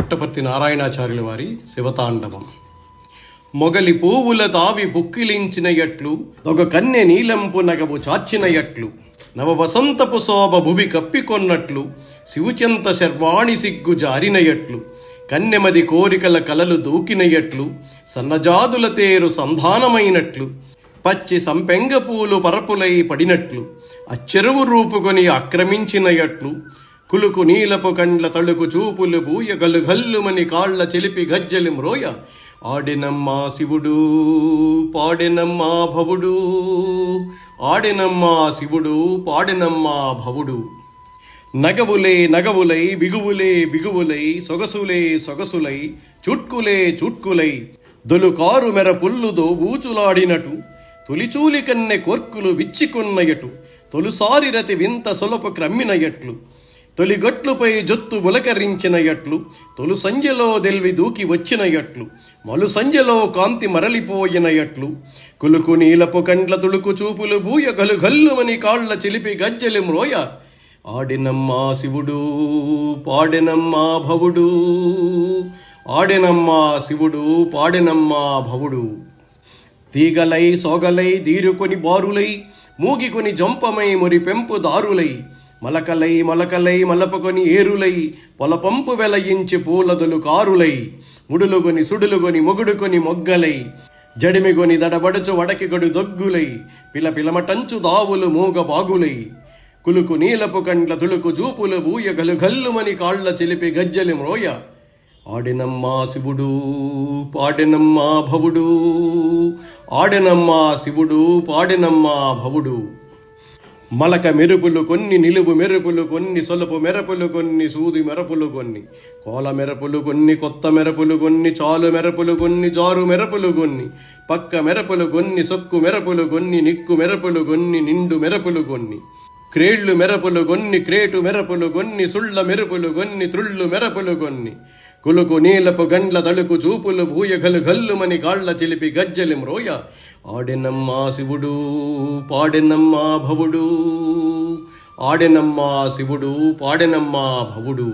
పుట్టపర్తి నారాయణాచార్యుల వారి శివతాండవం. మొగలి పువ్వుల తావి పుక్కిలించిన ఎట్లు, ఒక కన్నె నీలంపు నగవు చాచిన ఎట్లు, నవ వసంతపు శోభ భువి కప్పికొన్నట్లు, శివుచెంత శర్వాణి సిగ్గు జారిన ఎట్లు, కన్నెమది కోరికల కలలు దూకినయట్లు, సన్నజాదుల తేరు సంధానమైనట్లు, పచ్చి సంపెంగ పూలు పరపులై పడినట్లు, అచ్చెరువు రూపుకొని ఆక్రమించినయట్లు, కులుకు నీలపు కండ్ల తళుకు చూపులు బూయ గలుగల్లుమని కాళ్ల చెలిపి గజ్జలి మ్రోయ, ఆడినమ్మా శివుడు పాడినమ్మా భవుడు, ఆడినమ్మా శివుడు పాడినమ్మా భవుడు. నగవులే నగవులై బిగువులే బిగువులై, సొగసులే సొగసులై, చుట్కులే చుట్కులై, దొలుకారు మెర పుల్లుదో బూచులాడినటు, తొలిచూలి కన్నె కోర్కులు విచ్చికొన్నయటు, తొలుసారి రతి వింత సొలపు క్రమ్మినయట్లు, తొలిగట్లుపై జొత్తు ములకరించినయట్లు, తొలు సంజలో దెల్వి దూకి వచ్చినయట్లు, మలు సంజలో కాంతి మరలిపోయినయట్లు, కులుకు నీలపు కండ్ల తులుకు చూపులు బూయ గలుగల్లుమని కాళ్ల చిలిపి గజ్జలి మ్రోయ, ఆడినమ్మా శివుడు పాడినమ్మా భవుడు, ఆడినమ్మా శివుడు పాడినమ్మా భవుడు. తీగలై సోగలై దీరుకొని బారులై, మూగికొని జంపమై మురి పెంపు దారులై, మలకలై మలకలై మలపకొని ఏరులై, పొలపంపు వెలయించి పూలదులు కారులై, ముడులుగొని సుడులుగొని మొగుడుకొని మొగ్గలై, జడిమిగొని దడబడుచు వడకిగొడు దొగ్గులై, పిలపిలమటంచు దావులు మూగ బాగులై, కులుకు నీలపు కండ్ల తులుకు చూపులు బూయ గలుగల్లుమని కాళ్ల చిలిపి గజ్జలి మ్రోయ, ఆడినమ్మా శివుడు పాడినమ్మా భవుడు, ఆడినమ్మా శివుడు పాడినమ్మా భవుడు. మలక మెరుపులు కొన్ని, నిలువు మెరుపులు కొన్ని, సొలుపు మెరపులు కొన్ని, సూది మెరపులు కొన్ని, కోల మెరపులు కొన్ని, కొత్త మెరపులు కొన్ని, చాలు మెరపులు కొన్ని, జారు మెరపులు కొన్ని, పక్క మెరపులు కొన్ని, సొక్కు మెరపులు కొన్ని, నిక్కు మెరపులు కొన్ని, నిండు మెరపులు కొన్ని, క్రేళ్లు మెరపులు కొన్ని, క్రేటు మెరపులు కొన్ని, సుళ్ళ మెరుపులు కొన్ని, త్రుళ్ళు మెరపులు కొన్ని, కులుకు నీలపు గండ్ల తళుకు చూపులు బూయ గలుగల్లుమని కాళ్ల చిలిపి గజ్జలి మ్రోయ, ఆడినమ్మా శివుడు పాడినమ్మా భవుడు, ఆడినమ్మా శివుడు పాడినమ్మా భవుడు.